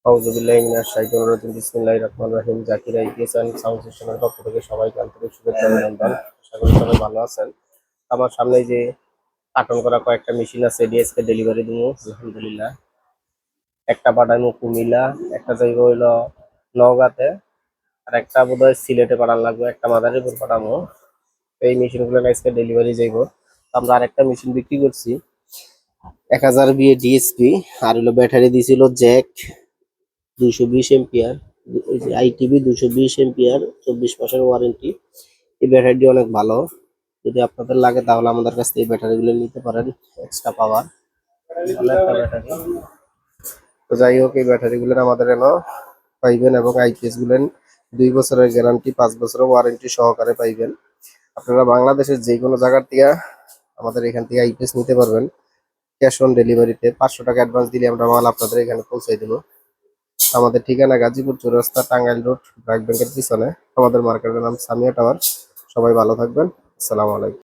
আউযুবিল্লাহি মিনাশ শাইতানির রাজিম বিসমিল্লাহির রহমানির রহিম। জাকির আইপিএস অ্যান্ড সাউন্ড সিস্টেমের পক্ষ থেকে সবাইকে আন্তরিক শুভেচ্ছা অভিনন্দন। আশা করি সবাই ভালো আছেন। আমার সামনে যে কার্টন করা কয়েকটা মেশিন আছে, ডিএসকে ডেলিভারি দিব আলহামদুলিল্লাহ। একটা পাঠানো কুমিল্লা, একটা যাইব হইলো নওগাঁতে, আর একটা বোধহয় সিলেটে পাঠানো লাগবে, একটা মাদারীপুর পাঠাবো। এই মেশিনগুলো আজকে ডেলিভারি যাইব। আমরা আরেকটা মেশিন বিক্রি করছি 1000 বিএ ডিএসপি, আর হলো ব্যাটারি দিছিল জ্যাক 220 এম্পিয়ার, আইটিভি 220 এম্পিয়ার, 24 মাসের ওয়ারেন্টি। এই ব্যাটারিটি অনেক ভালো। যদি আপনাদের লাগে তাহলে আমাদের কাছ থেকে এই ব্যাটারিগুলো নিতে পারেন, এক্সট্রা পাওয়ার ভালো একটা ব্যাটারি। তো যাই হোক, এই ব্যাটারিগুলো আমাদের এনে পাইবেন এবং আইপিএস গুলেন 2 বছরের গ্যারান্টি, 5 বছরের ওয়ারেন্টি সহকারে পাইবেন। আপনারা বাংলাদেশের যে কোনো জায়গার থেকে আমাদের এখান থেকে আইপিএস নিতে পারবেন। ক্যাশ অন ডেলিভারিতে 500 টাকা অ্যাডভান্স দিলে আমরা মাল আপনাদের এখানে পৌঁছে দেবো। আমাদের ঠিকানা গাজীপুর চৌরাস্তা, টাঙ্গাইল রোড, ব্র্যাক ব্যাংকের পিছনে। আমাদের মার্কেটের নাম সামিয়া টাওয়ার। সবাই ভালো থাকবেন। আসসালামু আলাইকুম।